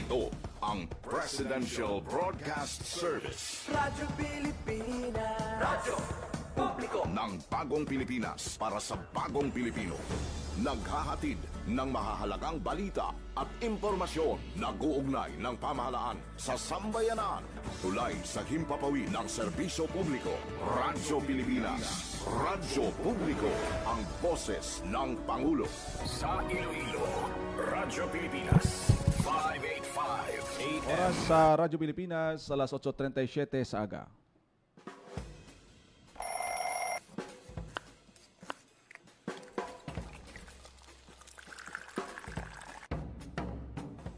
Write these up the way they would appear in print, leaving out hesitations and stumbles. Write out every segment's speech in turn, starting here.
Ito ang Presidential Broadcast Service Radyo Pilipinas. Radyo Publiko ng Bagong Pilipinas para sa Bagong Pilipino. Naghahatid ng mahahalagang balita at impormasyon na guugnay ng pamahalaan sa sambayanan. Tulay sa himpapawid ng serbisyo publiko. Radyo Pilipinas. Radyo Publiko, ang boses ng Pangulo. Sa Iloilo, Radyo Pilipinas. 585 AM. Oras sa Radyo Pilipinas, alas 8:37 sa aga.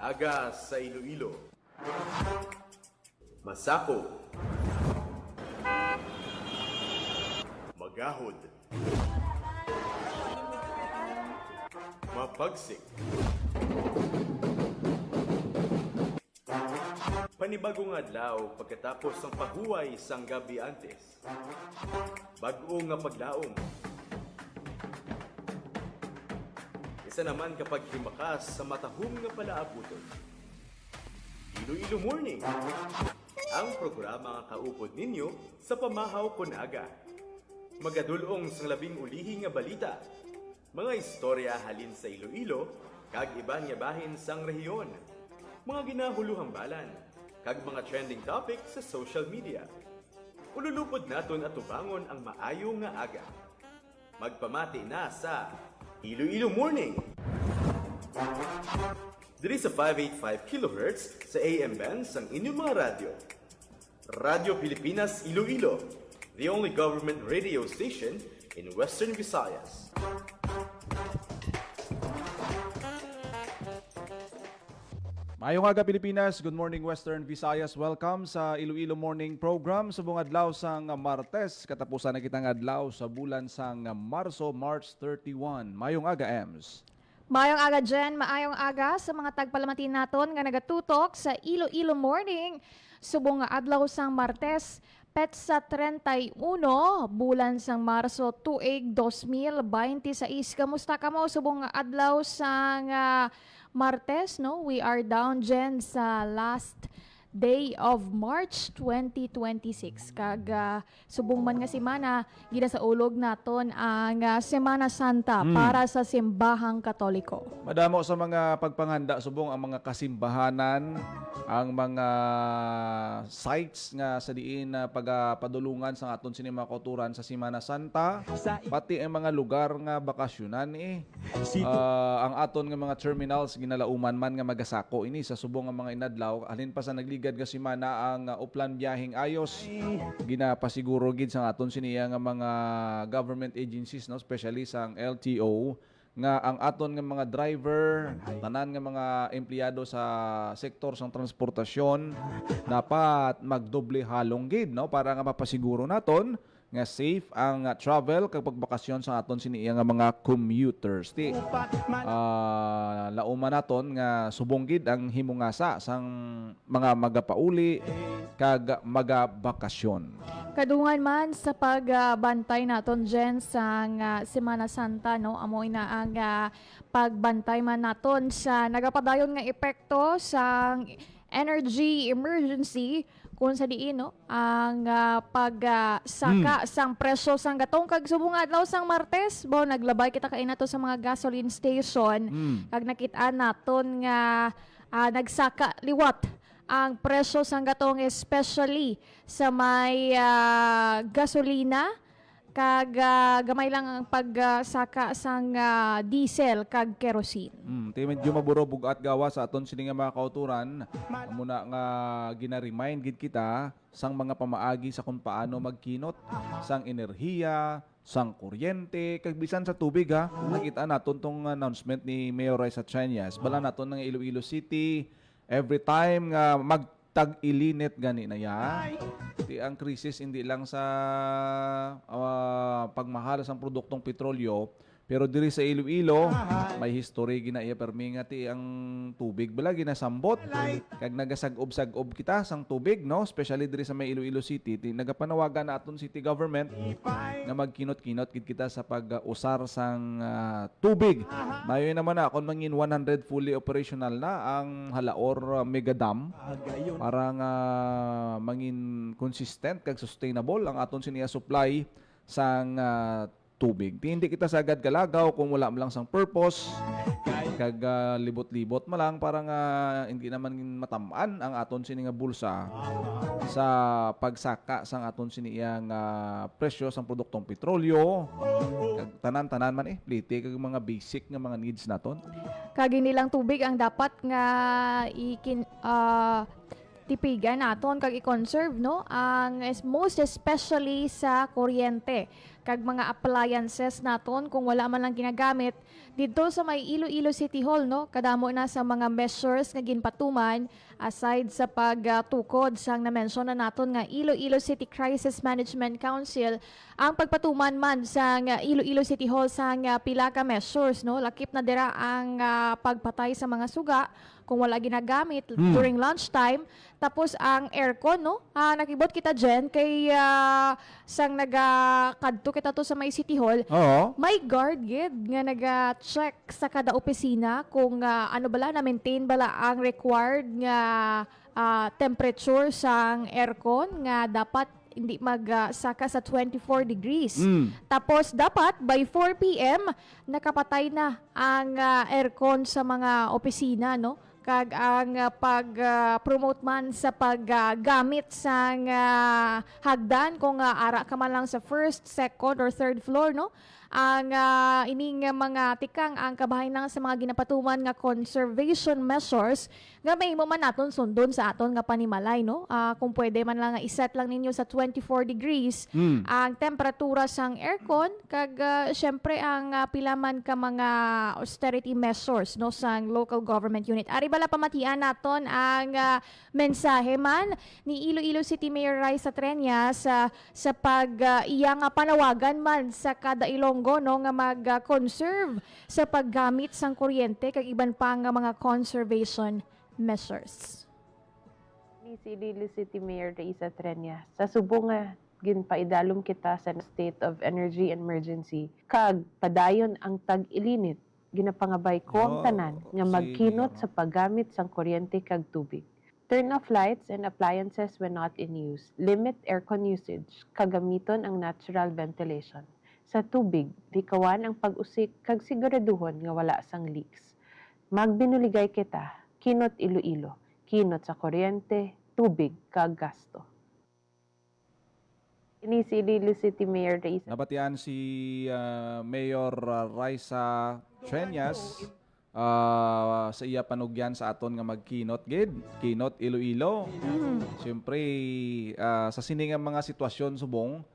Aga sa Iloilo. Masako. Magahod. Mapagsik. Panibagong adlaw pagkatapos ng paghuway sang gabi antes. Bag-o nga paglaom. Isa naman kapag himakas sa matahong nga palaabuton. Iloilo Morning, ang programa nga kaupod ninyo sa pamahaw kon aga. Magadulong sang labing ulihi nga balita, mga istorya halin sa Iloilo, kag iban nga bahin sang rehiyon, mga ginahuluhang balan, kag mga trending topic sa social media. Ululupod naton at tubangon ang maayo nga aga. Magpamati na sa Iloilo Morning. Diri sa 585 kHz sa AM bands ang inyong mga radyo. Radyo Pilipinas Iloilo, the only government radio station in Western Visayas. Mayong aga Pilipinas, good morning Western Visayas. Welcome sa Iloilo Morning Program. Subong adlaw sang Martes, katapusan na kitang adlaw sa bulan sang Marso, March 31. Mayong aga, Ems. Mayong aga Jen, maayong aga sa mga tagpalamatin naton nga nagatutok sa Iloilo Morning. Subong nga adlaw sang Martes, petsa 31, bulan sang Marso, tuig 2026. Kamusta ka mo? Subong nga adlaw sang Martes, no? We are down Jen sa last day of March 2026. Kag subong man nga semana, gina sa ulog naton ang Semana Santa para sa simbahang Katoliko. Madamo sa mga pagpanghanda, subong ang mga kasimbahanan, ang mga sites nga sa diin na pagpadulungan sa aton sinima kauturan sa Semana Santa, pati ang mga lugar nga bakasyonan ang aton nga mga terminals ginalauman man nga magasako ini sa subong nga mga inadlaw alin pa sa nagligad nga semana ang uplan biyaheng ayos ginapasiguro gid sa aton siniya nga mga government agencies, no, especially sang LTO, nga ang aton nga mga driver, tanan nga mga empleyado sa sektor sang transportasyon dapat magdoble halong gid, no, para nga mapasiguro naton nga safe ang travel kapag bakasyon sa aton siniya nga mga commuters. Lauman naton nga subong gid ang himungasa sang mga magapauli kag magabakasyon. Kadungan man sa pagbantay naton Jen sa Semana Santa, no, amoy na ang pagbantay man naton sa nagapadayon nga epekto sa energy emergency kung sa diin, no, ang pagsaka sang presyo sang gatong kag subong adlaw sang Martes bo naglabay kita kay nato sa mga gasoline station kag nakit-an naton nga nagsaka liwat ang presyo sang gatong, especially sa may gasolina kag gamay lang ang pagsaka sang diesel kag kerosene. Ti medyo maburo bugat gawa sa aton sini nga mga kauturan. Muna nga gina-remind gid kita sang mga pamaagi sa kung paano magkinot sang enerhiya, sang kuryente, kag bisan sa tubig ha. Nakita naton tong announcement ni Mayor Raisa Chanyas. Bala naton ng Iloilo City every time nga tag-ilinit gani na ya. Di ang krisis hindi lang sa pagmahal sa produktong petrolyo, Pero diri sa Iloilo, may history ginaiya permi nga ti ang tubig bala ginasambot. Kag nagasag-ob-sag-ob kita sang tubig, no? Especially diri sa may Iloilo City, nagapanawagan na aton city government nga magkinot-kinot gid kita sa pag-usar sang tubig. Mayo naman na kon mangin 100 fully operational na ang Halaor Mega Dam para nga mangin consistent kag sustainable ang aton siniya supply sang tubig. Hindi kita sagad kalagaw kung wala mo lang sang purpose kag libot-libot mo lang para nga hindi naman matamaan ang aton sini nga bulsa sa pagsaka sang aton siniyang presyo sang produktong petrolyo kag tanan-tanan man plite kag mga basic nga mga needs naton. Kag nilang tubig ang dapat nga tipigan naton kag i-conserve, no, ang most especially sa kuryente kag mga appliances naton kung wala man lang ginagamit dito sa may Iloilo City Hall, no, kadamo na sa mga measures nga ginpatuman aside sa pagtukod sang na-mention na naton nga Iloilo City Crisis Management Council. Ang pagpatuman man sa Iloilo City Hall sang pila ka measures, no, lakip na dira ang pagpatay sa mga suga kung wala ginagamit during lunchtime. Tapos ang aircon, no, nakibot kita dyan kay sang nagakadto kita to sa may City Hall. Oo. May guard gid nga naga-check sa kada opisina kung ano bala na maintain bala ang required nga temperature sang aircon nga dapat hindi magsaka sa 24 degrees. Tapos dapat by 4 p.m. nakapatay na ang aircon sa mga opisina, no? Kag ang pag-promote man sa paggamit sang hagdan kung ara ka man lang sa first, second, or third floor, no? Ang ining mga tikang ang kabahay nang sa mga ginapatuman nga conservation measures nga may mo man naton sundon sa aton nga panimalay, no? Kung pwede man lang nga iset lang ninyo sa 24 degrees ang temperatura sang aircon kag syempre ang pila man ka mga austerity measures, no, sang local government unit. Ari bala pamatian naton ang mensahe man ni Iloilo City Mayor Raisa Treñas sa pag iyang panawagan man sa kada Ilonggo, no, nga mag-conserve sa paggamit sang kuryente kag iban pa nga mga conservation measures. Ni si Iloilo City Mayor Raisa Treñas sa subong nga ginpaidalom kita sa state of energy emergency kag padayon ang tag-ilinit ginapangabay ko ang tanan nga magkinot sa paggamit sang kuryente kag tubig. Turn off lights and appliances when not in use. Limit aircon usage. Kagamiton ang natural ventilation. Sa tubig, likawan ang pag-usik kag siguraduhon nga wala sang leaks. Magbinuligay kita, kinot Iloilo, kinot sa kuryente, tubig kag gasto. Ini si Iloilo City Mayor Raisa. Nabatian si Mayor Raisa Treñas sa iya panugyan sa aton nga magkinot gid, kinot Iloilo. Siyempre sa sini nga mga sitwasyon subong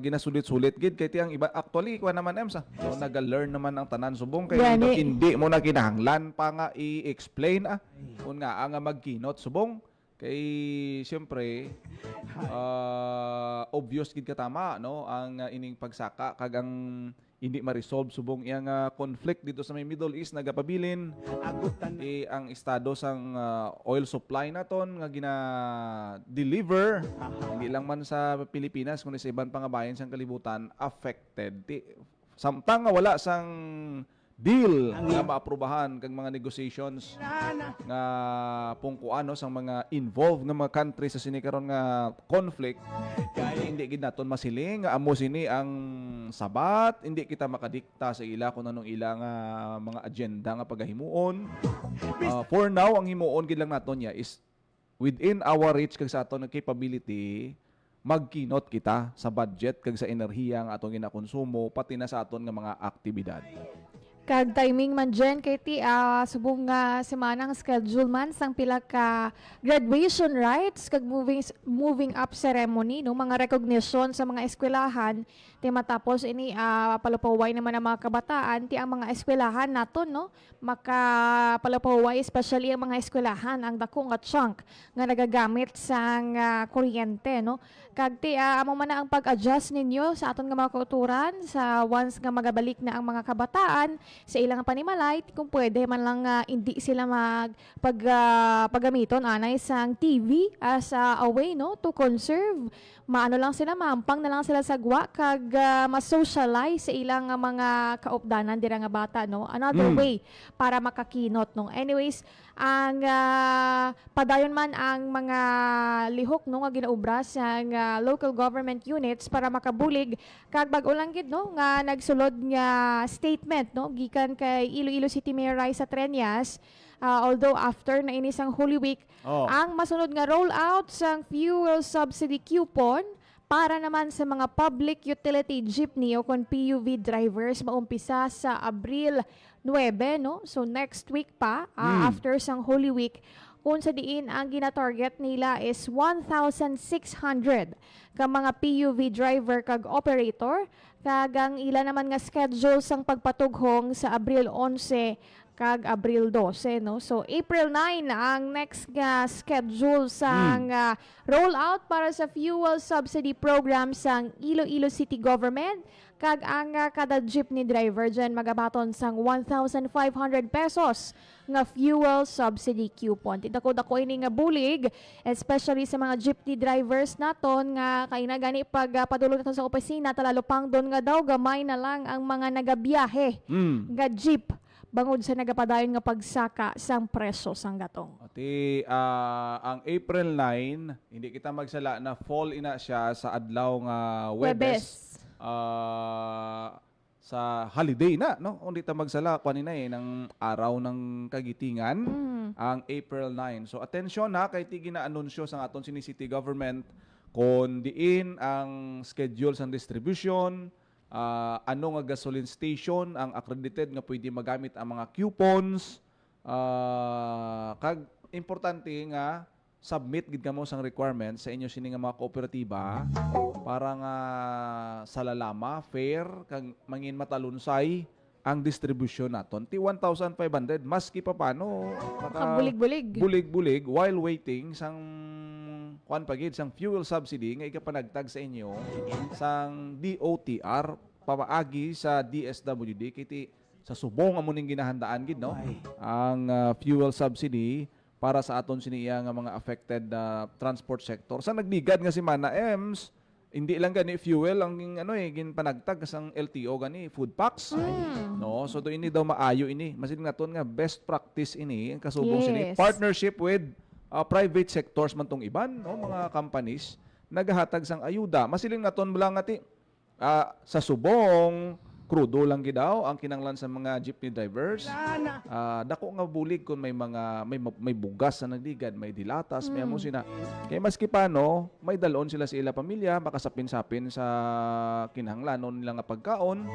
ginasulit-sulit gid kay tiyang iba actually kuha naman emsa so naga-learn naman ang tanan subong kay hindi mo na kinahanglan pa nga i-explain kung nga ang magkinot subong kay siyempre obvious gid ka tama, no, ang ining pagsaka kag ang hindi ma-resolve subong iyang conflict dito sa may Middle East nagapabilin ang estado sang oil supply naton nga gina-deliver hindi lang man sa Pilipinas kundi sa ibang pangabayan sang kalibutan affected samtang nga wala sang deal nga maaprubahan kag mga negotiations nga pungkuan, no, sang mga involved nga mga country sa sinikaron nga conflict hindi gid naton masiling nga amo sini ang sabat, hindi kita makadikta sa ila kung anong ila nga mga agenda nga pagahimuon. For now ang himuon gid lang naton ya is within our reach kag sa aton nga capability magkinot kita sa budget kag sa enerhiya nga atong ginakonsumo pati na sa aton nga mga aktibidad. Kag timing man dyan kay ti subong nga semanang schedule man sang pila ka graduation rites kag moving up ceremony no mga recognition sa mga eskwelahan ti matapos ini palapaway naman ang mga kabataan ti ang mga eskwelahan naton no makapalapaway especially ang mga eskwelahan ang dako nga chunk nga nagagamit sang kuryente no kag ti amo man na ang pag-adjust ninyo sa aton nga mga kauturan sa once nga magabalik na ang mga kabataan sa ilang panimalay kung pwede man lang hindi sila paggamiton anay sang TV as a way no to conserve maano lang sila maampang na lang sila sa gwa kag ma-socialize sa ilang mga kaupdanan dira nga bata no another way para makakinot no anyways ang padayon man ang mga lihok no nga ginaubra sa local government units para makabulig kag bag-o lang gid no nga nagsulod nga statement no gikan kay Iloilo City Mayor Raisa Treñas although after na inis ang Holy Week ang masunod nga rollout sang fuel subsidy coupon para naman sa mga public utility jeepney o kon PUV drivers maumpisa sa Abril 9 no so next week pa after sang Holy Week kung sa diin ang gina-target nila is 1,600 ka mga PUV driver kag operator kag ang ila naman nga schedule sang pagpatughong sa Abril 11 kag Abril 12 no so April 9 ang next nga schedule sang rollout para sa fuel subsidy program sang Iloilo City Government kag ang kada jeepney driver dyan magabaton sang 1,500 pesos nga fuel subsidy coupon. Tidako-dako ini nga bulig especially sa mga jeepney drivers naton nga kaina gani pag padulong naton sa opisina talalupang doon nga daw gamay na lang ang mga nagabiyahe nga jeep bangod sa nagapadayon nga pagsaka sang presyo sang gatong. Ati ang April 9 hindi kita magsala na fall ina siya sa adlaw nga Webes. Sa holiday na no undi ta magsala kanina ng araw ng kagitingan ang April 9 so atensyon na kay ti ginaanunsyo sa aton sini city government kon diin ang schedule sang distribution ano nga gasoline station ang accredited nga pwede magamit ang mga coupons kag importante nga submit gid kamo sang requirements sa inyo sini nga mga kooperatiba para nga salalama fair kag mangin matalunsay ang distribution naton ti 1,500 maski pa paano bulig-bulig while waiting sang kuan pagid sang fuel subsidy nga ikapanagtag sa inyo sang DOTR papaagi sa DSWD kiti sa subong amo ning ginahandaan gid no ang fuel subsidy para sa aton siniya nga mga affected transport sector. Sa nagligad nga si Mana Ems, hindi lang gani fuel ang ginpanagtag sang LTO gani food packs. No, so do ini daw maayo ini. Masin nga ton nga best practice ini ang kasubong sini partnership with private sectors man tong iban, no, mga companies nagahatag sang ayuda. Masilin nga ton lang ati sa subong krudo lang gidaw ang kinanglan sa mga jeepney drivers. Dako nga bulig kung may mga may bugas na nagligad, may dilatas, may amo sina. Kay maski paano, may dalon sila sa ila pamilya, makasapin-sapin sa kinahanglanon nila nga pagkaon.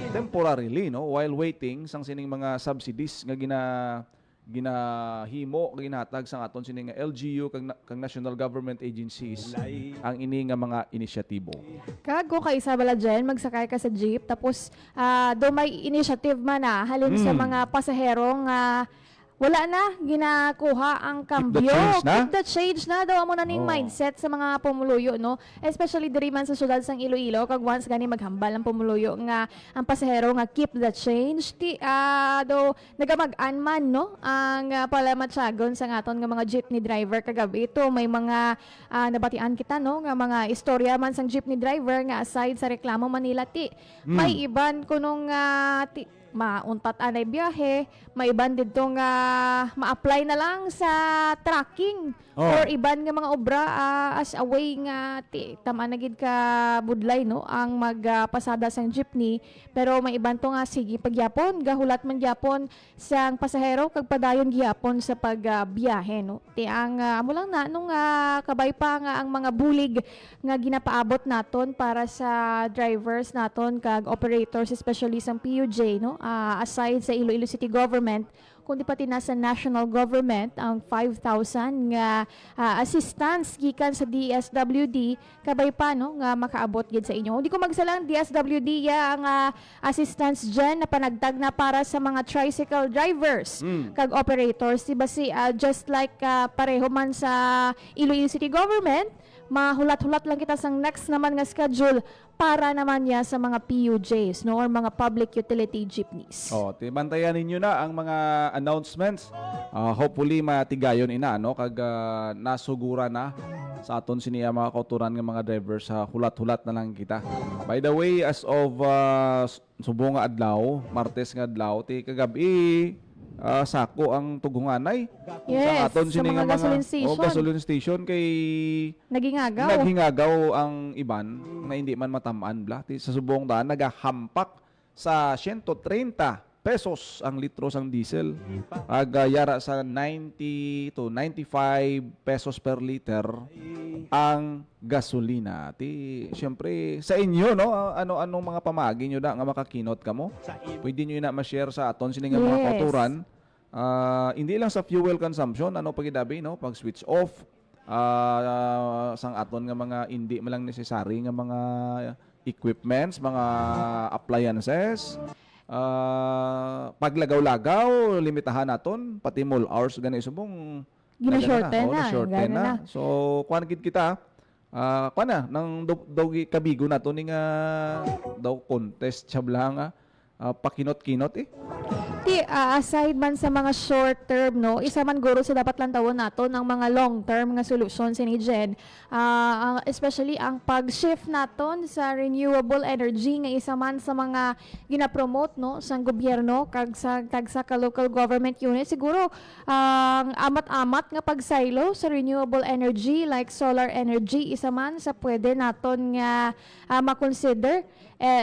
Temporarily, no, while waiting sang sining mga subsidies nga ginahimo ginatag sang aton sini nga LGU kag national government agencies ang ini nga mga inisyatibo. Kago kay isa bala dyan, magsakay ka sa jeep tapos do may initiative man halin sa mga pasaherong wala na ginakuha ang kambyo. Keep the change na daw amo na ning mindset sa mga pumuluyo no. Especially diri man sa syudad sang Iloilo kag once gani maghambal ang pumuluyo nga ang pasahero nga keep the change do nagamag-an man no ang palamatsagon sa aton nga mga jeepney driver kagabi ito may mga nabatian kita no nga mga istorya man sang jeepney driver nga aside sa reklamo Manila may iban kunong mauntat anay biyahe, maiban dito nga ma-apply na lang sa tracking or iban nga mga obra as a way nga tama na gid ka budlay no ang magpasada sang jeepney, pero may iban to nga sige pagyapon gahulat man gyapon sang pasahero kag padayon gyapon sa pagbiyahe no. Ti ang amo lang na nung kabay pa nga ang mga bulig nga ginapaabot naton para sa drivers naton kag operators especially sang PUJ no. Aside sa Iloilo City Government, kundi pati nasa national government ang 5,000 nga assistance gikan sa DSWD kabay pa no nga makaabot gid sa inyo. Hindi ko magsalang DSWD ya ang assistance dyan na panagtag na para sa mga tricycle drivers kag operators. Diba just like pareho man sa Iloilo City Government, mahulat-hulat lang kita sang next naman nga schedule para naman ya sa mga PUJs no or mga public utility jeepneys. Bantayan ninyo na ang mga announcements. Hopefully matigayon ina no kag nasugura na sa aton siniya mga kauturan ng mga drivers sa hulat-hulat na lang kita. By the way, as of subong nga adlaw, Martes nga adlaw, ti kagabi sako ang tugunganay. Yes, sa aton sa mga gasoline station. Gasoline station kay Nagingagaw ang iban na hindi man matamaan bla. Sa subong daan nagahampak sa 130 pesos ang litro sang diesel. Yara sa 90 to 95 pesos per liter ang gasolina. Siyempre sa inyo no, ano-anong mga pamagi nyo da nga makakinot kamo. Pwede nyo na ma-share sa aton sining mga kauturan. Hindi lang sa fuel consumption, pagidabi no, pag switch off sang aton nga mga hindi malang necessary nga mga equipments, mga appliances. Paglagaw-lagaw, limitahan naton, pati mall hours gani subong gina-shorten na. So, kuan gid kita, nang daw kabigo nato ning daw contest sabla nga pakinot-kinot aside man sa mga short term no, isa man guro sa dapat lang tawon nato ng mga long term nga solusyon ni Jen, especially ang pag-shift naton sa renewable energy nga isa man sa mga gina-promote no sa gobyerno kag sa local government unit. Siguro ang amat-amat nga pagsaylo sa renewable energy like solar energy isa man sa pwede naton nga ma-consider,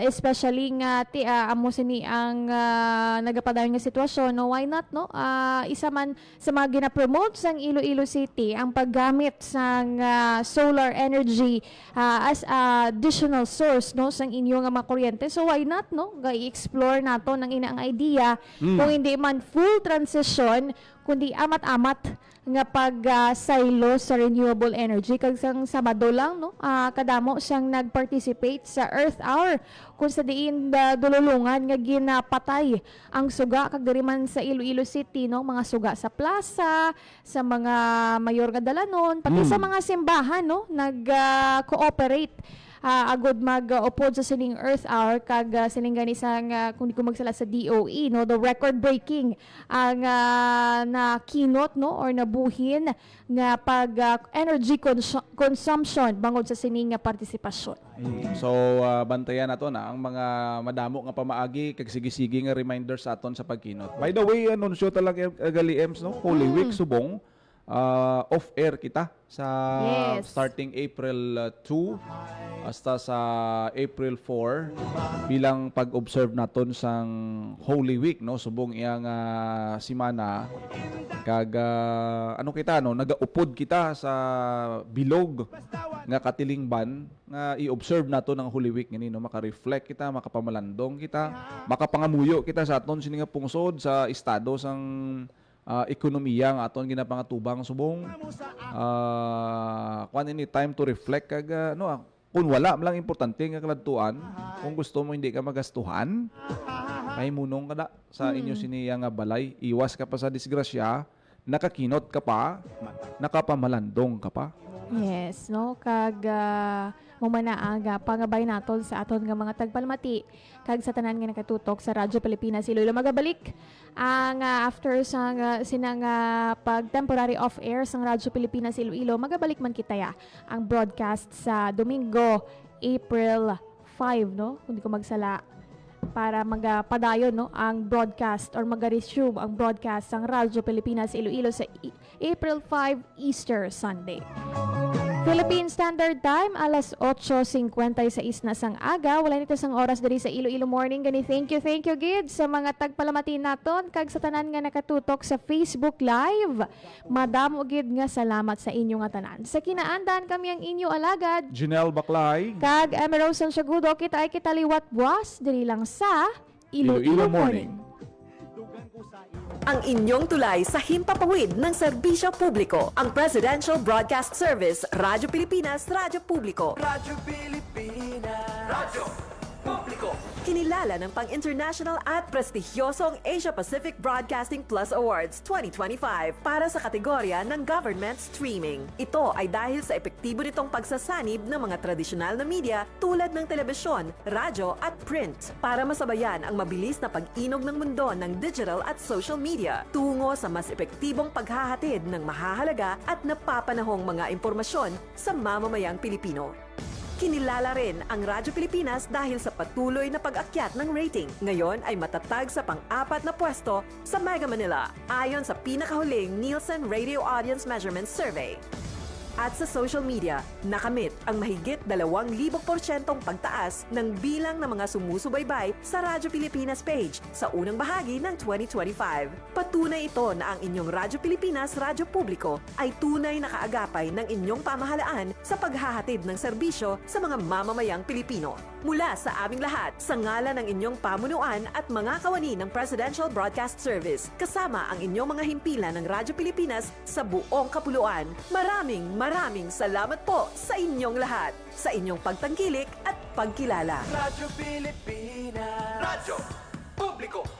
especially nga amo sini ang nagapadayon nga sitwasyon no, why not no, isa man sa mga gina-promote sang Iloilo City ang paggamit sang solar energy as additional source no sang inyo nga mga kuryente. So why not no, ga-i-explore nato ng inaang idea kung hindi man full transition kundi amat-amat nga pag-silo sa renewable energy. Kag sang Sabado lang no, kadamo siyang nag-participate sa Earth Hour kung sa diin dululungan nga ginapatay ang suga kag diri man sa Iloilo City no, mga suga sa plaza, sa mga mayor nga dalanon, pati sa mga simbahan no, nag-cooperate agud mag-upod sa sining Earth Hour kag sining gani sang kung di ko magsala sa DOE no, the record breaking ang na keynote no or nabuhin nga pag energy consumption bangod sa sining partisipasyon. So bantayan nato na ang mga madamo nga pamaagi kag sige-sige nga reminder sa aton sa pagkinot. By the way, anunsyo talaga gali EMS no, Holy Week subong off-air kita sa starting April 2 hasta sa April 4 bilang pag-observe naton sang Holy Week no, subong iyang simana kag kita no, nagaupod kita sa bilog nga katilingban nga i-observe nato ng Holy Week ngani no, maka-reflect kita, makapamalandong kita, makapangamuyo kita sa aton sini nga pungsod sa estado sang ekonomiya nga aton ginapangatubang subong time to reflect kag kung wala lang importante nga kaladtuan, kung gusto mo hindi ka magastuhan, kay munong kada sa inyo siniya nga balay, iwas ka pa sa disgrasya, nakakinot ka pa, nakapamalandong ka pa. Yes, no, kag mumanaaga pangabay naton sa aton nga mga tagpalmati kag sa tanan nga nakatutok sa Radyo Pilipinas Iloilo. Magabalik ang after sa sinang pag temporary off air sang Radyo Pilipinas Iloilo, magabalik man kita ya ang broadcast sa Domingo, April 5 no, kung di ko magsala. para magpadayon no ang broadcast or mag-resume ang broadcast ng Radyo Pilipinas Iloilo sa April 5 Easter Sunday. Philippine Standard Time, alas 8:56 na sang aga. Wala nito sang oras diri sa Iloilo Morning. Gani thank you Gid sa mga tagpalamatin naton kag sa tanan nga nakatutok sa Facebook Live. Madamo gid nga salamat sa inyo nga tanan. Sa kinaandan kami ang inyo alagad. Janelle Baclay. Kag Emerson Sagudo, kita ay kitaliwat buwas diri lang sa Iloilo Iloilo Morning. Morning. Ang inyong tulay sa himpapawid ng serbisyo publiko. Ang Presidential Broadcast Service, Radyo Pilipinas, Radyo Publiko. Radyo Pilipinas. Radyo Publiko. Kinilala ng pang-international at prestigyosong Asia Pacific Broadcasting Plus Awards 2025 para sa kategorya ng Government Streaming. Ito ay dahil sa epektibo nitong pagsasanib ng mga tradisyonal na media tulad ng telebisyon, radyo at print para masabayan ang mabilis na pag-inog ng mundo ng digital at social media tungo sa mas epektibong paghahatid ng mahahalaga at napapanahong mga impormasyon sa mamamayang Pilipino. Kinilala rin ang Radyo Pilipinas dahil sa patuloy na pag-akyat ng rating. Ngayon ay matatag sa pang-4 na pwesto sa Mega Manila ayon sa pinakahuling Nielsen Radio Audience Measurement Survey. At sa social media, nakamit ang mahigit 2,000% pagtaas ng bilang ng mga sumusubaybay sa Radyo Pilipinas page sa unang bahagi ng 2025. Patunay ito na ang inyong Radyo Pilipinas Radyo Publiko ay tunay na kaagapay ng inyong pamahalaan sa paghahatid ng serbisyo sa mga mamamayang Pilipino. Mula sa aming lahat, sa ngalan ng inyong pamunuan at mga kawani ng Presidential Broadcast Service, kasama ang inyong mga himpilan ng Radyo Pilipinas sa buong kapuluan, maraming salamat po sa inyong lahat, sa inyong pagtangkilik at pagkilala. Radyo Pilipinas. Radyo Publiko.